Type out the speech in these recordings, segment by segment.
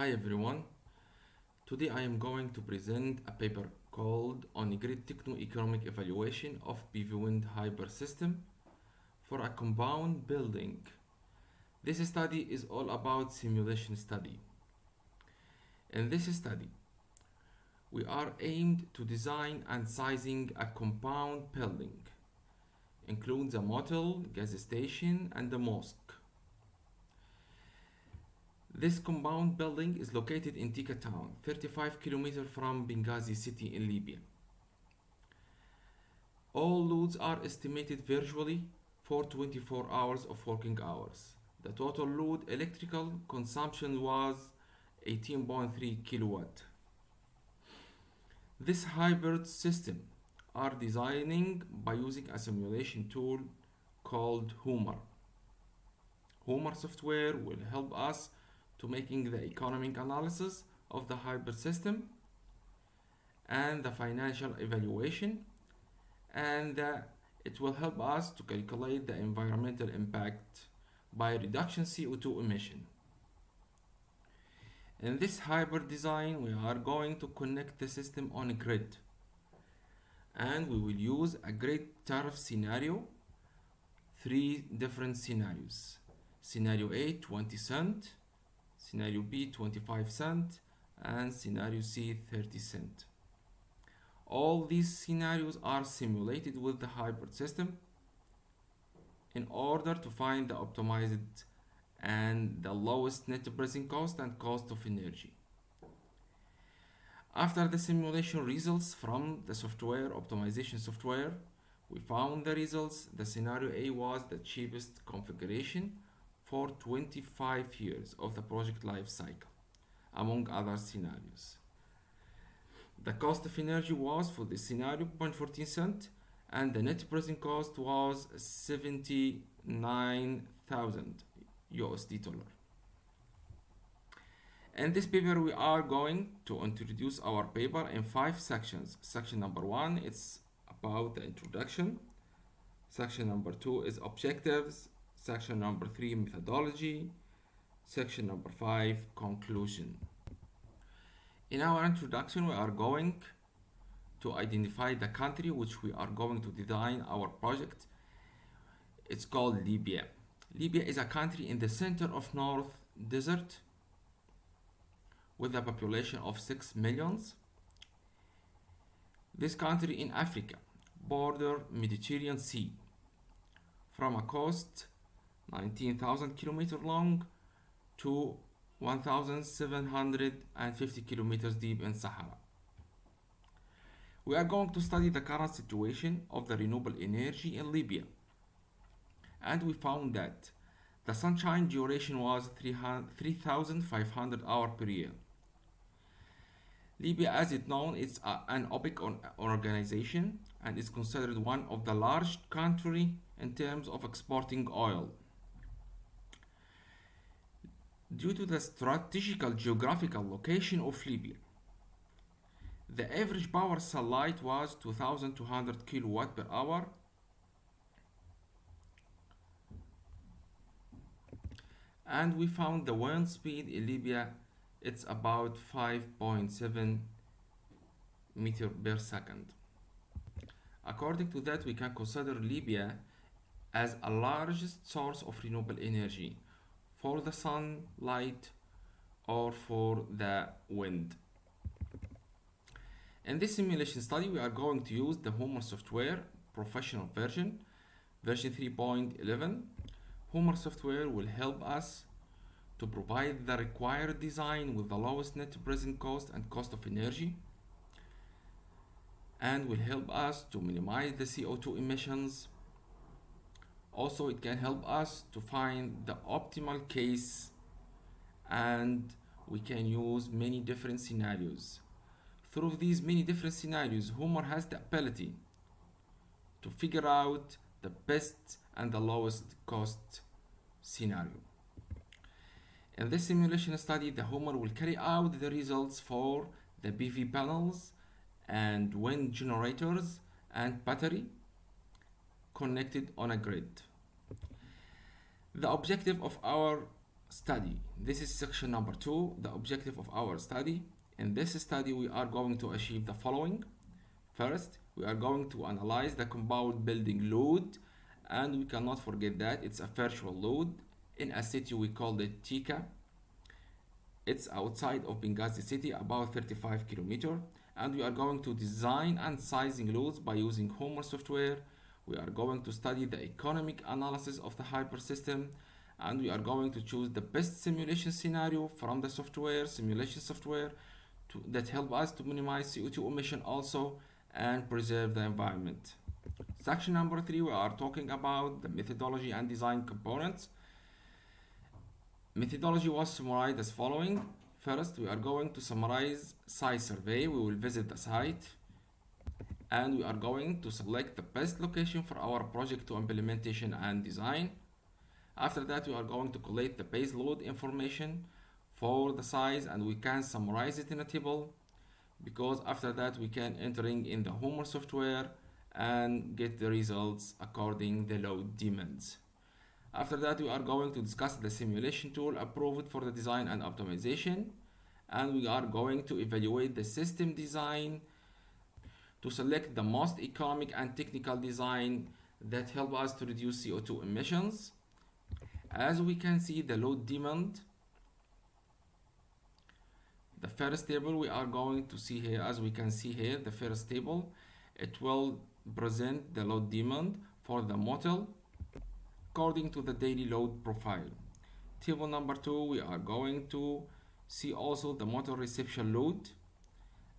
Hi everyone. Today I am going to present a paper called On Grid Techno-Economic Evaluation of PV Wind Hyper System for a Compound Building. This study is all about simulation study. In this study, we are aimed to design and sizing a compound building, includes a motel, gas station, and a mosque. This compound building is located in Tika town, 35 kilometers from Benghazi city in Libya. All loads are estimated virtually for 24 hours of working hours. The total load electrical consumption was 18.3 kilowatt. This hybrid system are designing by using a simulation tool called Homer. Homer software will help us to making the economic analysis of the hybrid system and the financial evaluation, and it will help us to calculate the environmental impact by reduction CO2 emission. In this hybrid design, we are going to connect the system on a grid, and we will use a grid tariff scenario, 3 different scenarios. Scenario A, 20 cent, Scenario B, 25 cent, and Scenario C, 30 cent. All these scenarios are simulated with the hybrid system in order to find the optimized and the lowest net present cost and cost of energy. After the simulation results from the software optimization software, we found the results. The scenario A was the cheapest configuration for 25 years of the project life cycle, among other scenarios. The cost of energy was for this scenario 0.14 cent, and the net present cost was 79,000 USD dollar. In this paper, we are going to introduce our paper in 5 sections. Section number 1 is about the introduction. Section number 2 is objectives. Section number 3, methodology. Section number 5, conclusion. In our introduction, we are going to identify the country which we are going to design our project. It's called Libya. Libya is a country in the center of North Desert with a population of 6 millions. This country in Africa, border Mediterranean Sea, from a coast 19,000 kilometers long to 1,750 kilometers deep in Sahara. We are going to study the current situation of the renewable energy in Libya, and we found that the sunshine duration was 3,500 hours per year. Libya, as it known, is an OPEC organization and is considered one of the largest countries in terms of exporting oil. Due to the strategical geographical location of Libya, the average power sunlight was 2,200 kilowatt per hour, and we found the wind speed in Libya, it's about 5.7 meter per second. According to that, we can consider Libya as a largest source of renewable energy for the sunlight or for the wind. In this simulation study, we are going to use the Homer software professional version 3.11. Homer software will help us to provide the required design with the lowest net present cost and cost of energy, and will help us to minimize the CO2 emissions. Also, it can help us to find the optimal case, and we can use many different scenarios. Through these many different scenarios, Homer has the ability to figure out the best and the lowest cost scenario. In this simulation study, the Homer will carry out the results for the PV panels and wind generators and battery connected on a grid. The objective of our study. This is section number 2, the objective of our study. In this study, we are going to achieve the following. First, we are going to analyze the compound building load, and we cannot forget that it's a virtual load. In a city, we call it Tika. It's outside of Benghazi city, about 35 kilometers, and we are going to design and sizing loads by using Homer software. We are going to study the economic analysis of the hyper system, and we are going to choose the best simulation scenario from the simulation software that help us to minimize CO2 emission also and preserve the environment. Section number 3, we are talking about the methodology and design components. Methodology was summarized as following. First, we are going to summarize site survey. We will visit the site and we are going to select the best location for our project to implementation and design. After that, we are going to collect the base load information for the size and we can summarize it in a table, because after that we can entering in the Homer software and get the results according the load demands. After that, we are going to discuss the simulation tool approved for the design and optimization, and we are going to evaluate the system design to select the most economic and technical design that help us to reduce CO2 emissions. As we can see, the load demand, the first table we are going to see here, as we can see here, the first table, it will present the load demand for the motel according to the daily load profile. Table number 2, we are going to see also the motor reception load,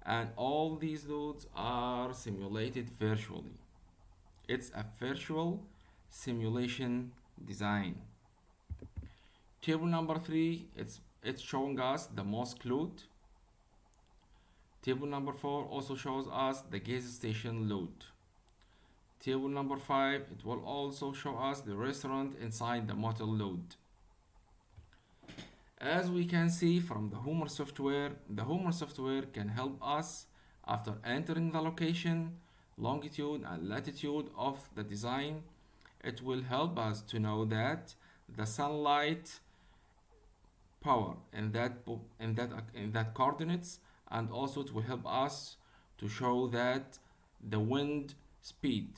and all these loads are simulated virtually. It's a virtual simulation design. Table number 3, it's showing us the mosque load. Table number 4 also shows us the gas station load. Table number 5, it will also show us the restaurant inside the motel load. As we can see from the Homer software can help us after entering the location, longitude and latitude of the design. It will help us to know that the sunlight power in that coordinates, and also it will help us to show that the wind speed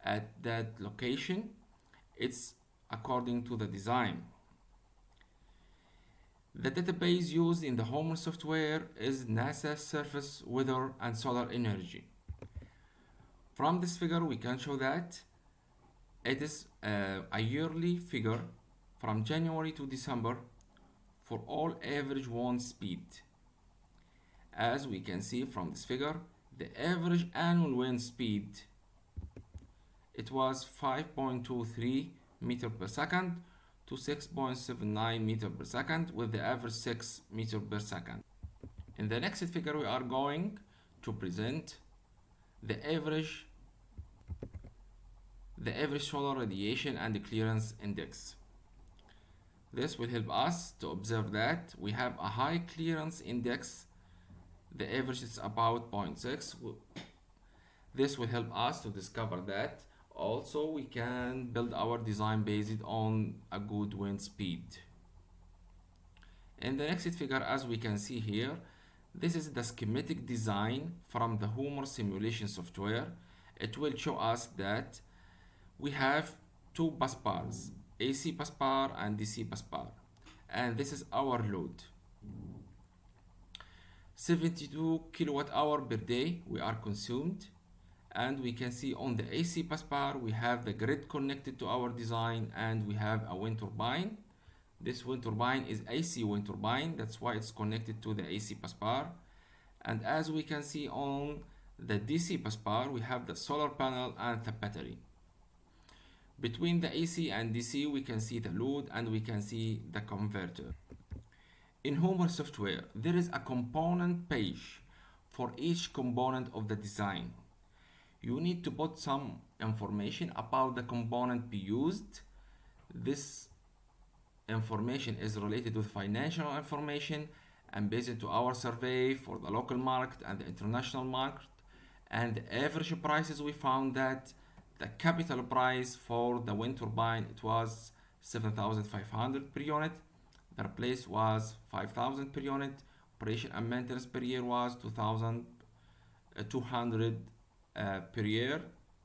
at that location, it's according to the design. The database used in the Homer software is NASA surface weather and solar energy. From this figure we can show that it is a yearly figure from January to December for all average wind speed. As we can see from this figure, the average annual wind speed, it was 5.23 meter per second to 6.79 meter per second, with the average 6 meter per second. In the next figure we are going to present the average solar radiation and the clearance index. This will help us to observe that we have a high clearance index. The average is about 0.6. This will help us to discover that also we can build our design based on a good wind speed. In the next figure, as we can see here, this is the schematic design from the Homer simulation software. It will show us that we have two bus bars, AC bus bar and DC bus bar, and this is our load. 72 kilowatt hour per day we are consumed, and we can see on the AC bus bar we have the grid connected to our design, and we have a wind turbine. This wind turbine is AC wind turbine, that's why it's connected to the AC bus bar. And as we can see on the DC bus bar, we have the solar panel and the battery. Between the AC and DC we can see the load and we can see the converter. In Homer software there is a component page for each component of the design. You need to put some information about the component be used. This information is related with financial information and based to our survey for the local market and the international market, and the average prices. We found that the capital price for the wind turbine, it was 7,500 per unit. The replace was 5,000 per unit. Operation and maintenance per year was 2,200 per year,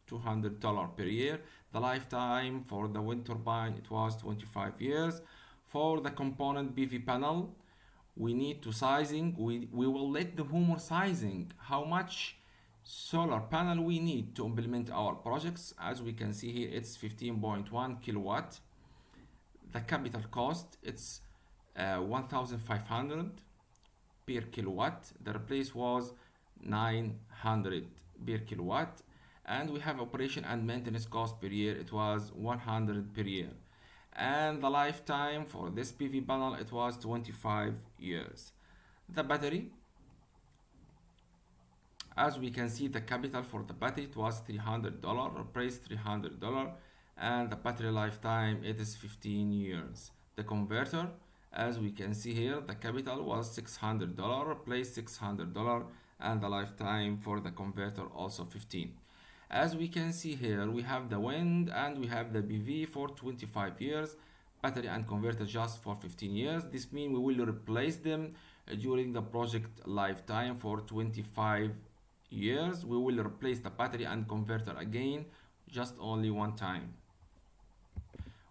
$200 per year. The lifetime for the wind turbine it was 25 years. For the component PV panel, we need to sizing. We will let the homeowner sizing how much solar panel we need to implement our projects. As we can see here, it's 15.1 kilowatt. The capital cost it's 1,500 per kilowatt. The replace was 900 per kilowatt, and we have operation and maintenance cost per year it was 100 per year, and the lifetime for this PV panel it was 25 years. The battery, as we can see, the capital for the battery it was $300, price $300, and the battery lifetime it is 15 years. The converter, as we can see here, the capital was $600, price $600, and the lifetime for the converter also 15. As we can see here, we have the wind and we have the PV for 25 years, battery and converter just for 15 years. This means we will replace them during the project lifetime for 25 years. We will replace the battery and converter again just only one time.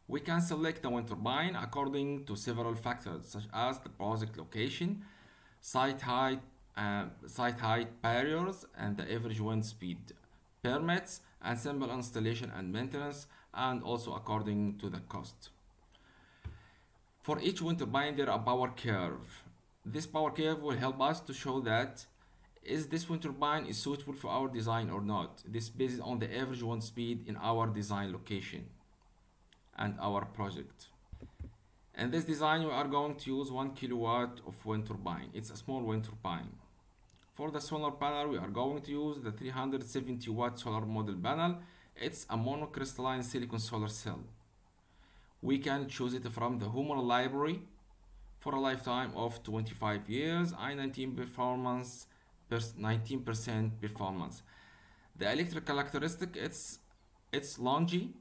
We can select the wind turbine according to several factors such as the project location, site height barriers, and the average wind speed, permits, and simple installation and maintenance, and also according to the cost. For each wind turbine there is a power curve. This power curve will help us to show that is this wind turbine is suitable for our design or not. This based on the average wind speed in our design location and our project. In this design we are going to use 1 kilowatt of wind turbine. It's a small wind turbine. For the solar panel we are going to use the 370 watt solar model panel. It's a monocrystalline silicon solar cell. We can choose it from the homeowner library for a lifetime of 25 years and 19% performance. The electrical characteristic it's longy.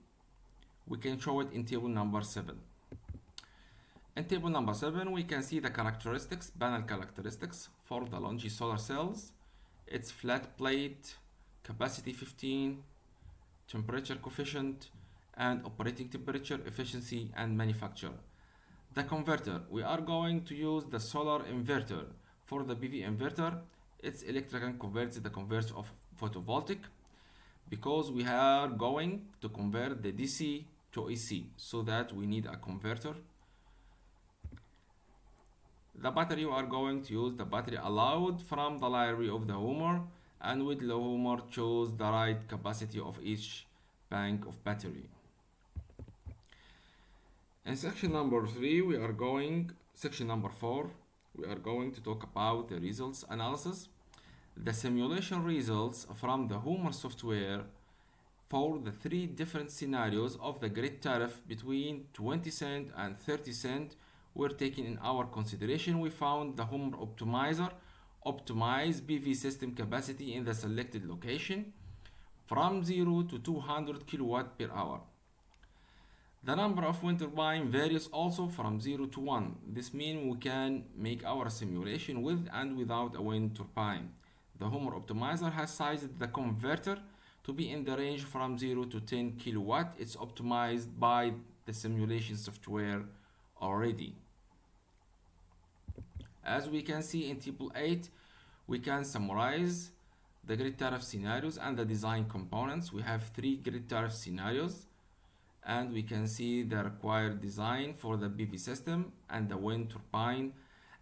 We can show it in table number 7. In table number 7 we can see the characteristics, panel characteristics for the longy solar cells. It's flat plate, capacity 15, temperature coefficient, and operating temperature, efficiency, and manufacture. The converter, we are going to use the solar inverter. For the PV inverter, it's electrical converts the converter of photovoltaic, because we are going to convert the DC to AC, so that we need a converter. The battery, we are going to use the battery allowed from the library of the homeowner, and with the homeowner choose the right capacity of each bank of battery. In section number 4, we are going to talk about the results analysis. The simulation results from the homeowner software for the 3 different scenarios of the grid tariff between 20 cent and 30 cent were taken in our consideration. We found the homeowner optimizer optimized PV system capacity in the selected location from 0 to 200 kilowatt per hour. The number of wind turbine varies also from 0 to 1. This means we can make our simulation with and without a wind turbine. The homeowner optimizer has sized the converter to be in the range from 0 to 10 kilowatt. It's optimized by the simulation software already. As we can see in table 8, we can summarize the grid tariff scenarios and the design components. We have 3 grid tariff scenarios, and we can see the required design for the PV system and the wind turbine,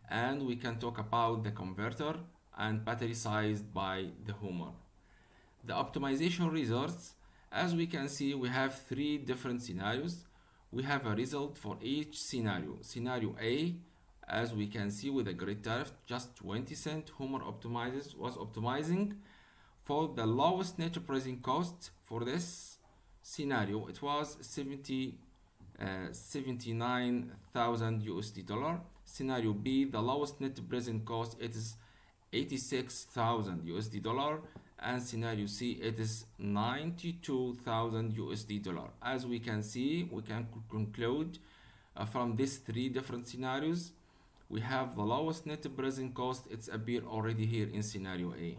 and we can talk about the converter and battery sized by the homeowner. The optimization results, as we can see, we have 3 different scenarios. We have a result for each scenario. Scenario A, as we can see, with a grid tariff just 20 cent, homeowner was optimizing for the lowest net operating cost. For this scenario it was 79,000 USD dollar. Scenario B, the lowest net present cost it is 86,000 USD dollar, and scenario C it is 92,000 USD dollar. As we can see, we can conclude From these three different scenarios, we have the lowest net present cost. It's appear already here in scenario A.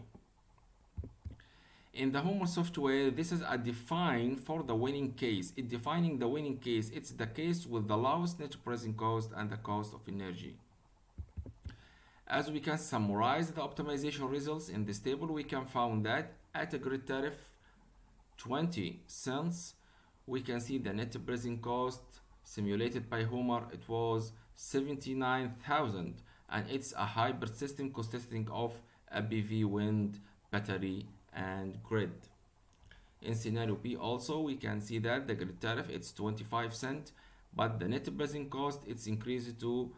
In the Homer software, this is a define for the winning case. It defining the winning case. It's the case with the lowest net present cost and the cost of energy. As we can summarize the optimization results in this table, we can find that at a grid tariff 20 cents, we can see the net present cost simulated by Homer. It was 79,000, and it's a hybrid system consisting of a PV, wind, battery, and grid. In scenario B also, we can see that the grid tariff it's 25 cents, but the net present cost it's increased to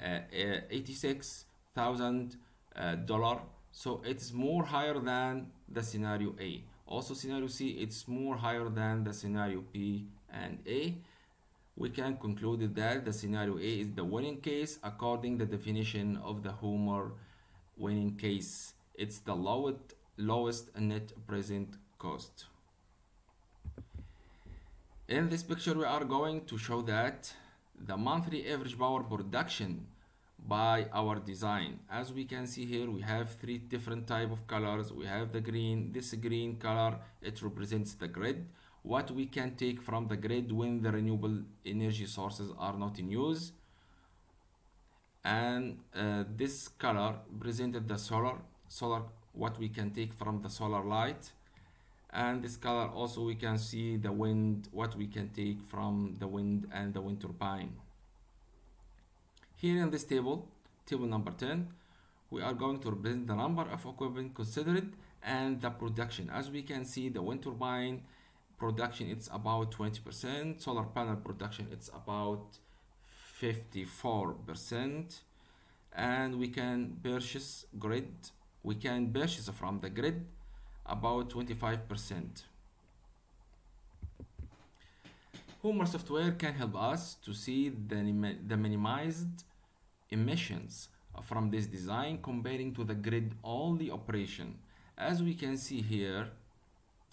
$86,000, so it's more higher than the scenario A. Also scenario C it's more higher than the scenario B and A. We can conclude that the scenario A is the winning case according to the definition of the Homer winning case. It's the lowest net present cost. In this picture we are going to show that the monthly average power production by our design. As we can see here, we have three different type of colors. We have the green. This green color, it represents the grid, what we can take from the grid when the renewable energy sources are not in use. And this color presented the solar, what we can take from the solar light. And this color also we can see the wind, what we can take from the wind and the wind turbine. Here in this table number 10, we are going to represent the number of equipment considered and the production. As we can see, the wind turbine production it's about 20%, solar panel production it's about 54%, and we can purchase from the grid about 25%. Homer software can help us to see the minimized emissions from this design comparing to the grid only operation. As we can see here,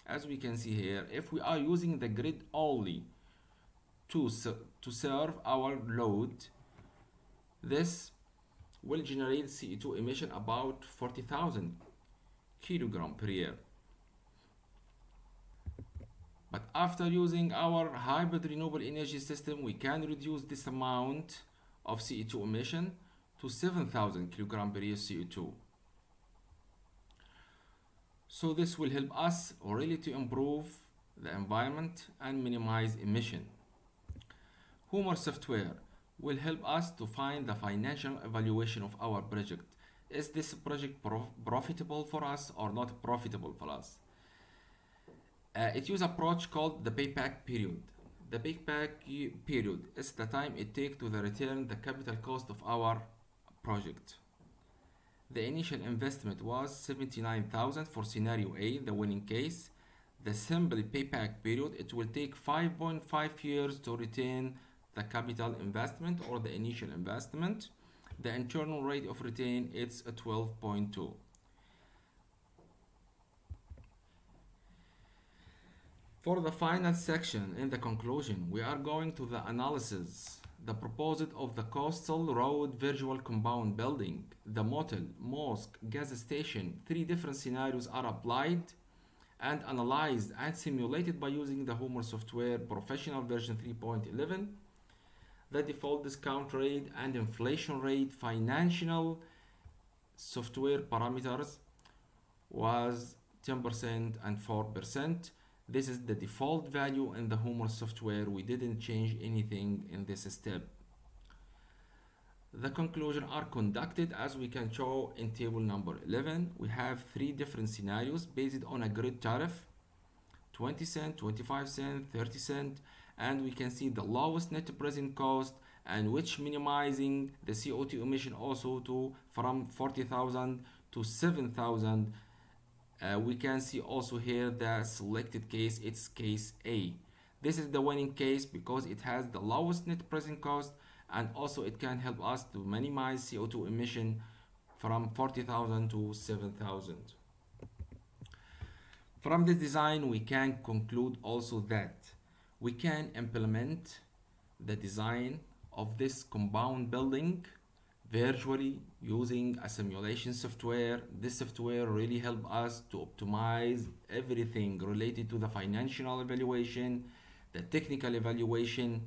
if we are using the grid only to serve our load, this will generate CO2 emission about 40,000 kilogram per year. But after using our hybrid renewable energy system, we can reduce this amount of CO2 emission to 7,000 kilogram per year CO2. So this will help us really to improve the environment and minimize emission. Homer software will help us to find the financial evaluation of our project. Is this project profitable for us or not profitable for us? It uses approach called the payback period. The payback period is the time it takes to return the capital cost of our project. The initial investment was 79,000 for scenario A, the winning case. The simple payback period, it will take 5.5 years to retain the capital investment or the initial investment. The internal rate of return is 12.2. For the final section in the conclusion, we are going to the analysis, the proposal of the coastal road virtual compound building, the motel, mosque, gas station. Three different scenarios are applied and analyzed and simulated by using the Homer software professional version 3.11. The default discount rate and inflation rate financial software parameters was 10% and 4%. This is the default value in the Homer software. We didn't change anything in this step. The conclusion are conducted as we can show in table number 11. We have three different scenarios based on a grid tariff, 20 cent, 25 cent, 30 cent, and we can see the lowest net present cost and which minimizing the CO2 emission also to from 40,000 to 7,000. We can see also here the selected case, it's case A. This is the winning case because it has the lowest net present cost and also it can help us to minimize CO2 emission from 40,000 to 7,000. From the design we can conclude also that we can implement the design of this compound building virtually using a simulation software. This software really help us to optimize everything related to the financial evaluation, the technical evaluation,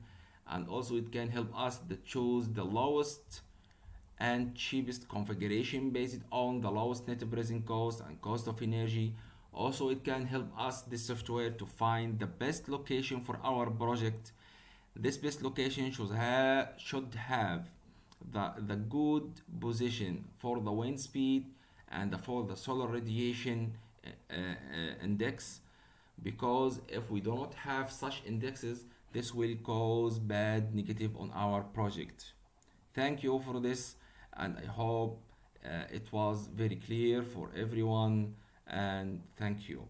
and also it can help us to choose the lowest and cheapest configuration based on the lowest net present cost and cost of energy. Also, it can help us, this software, to find the best location for our project. This best location should have the good position for the wind speed and for the solar radiation index, because if we do not have such indexes, this will cause bad negative on our project. Thank you for this, and I hope it was very clear for everyone, and thank you.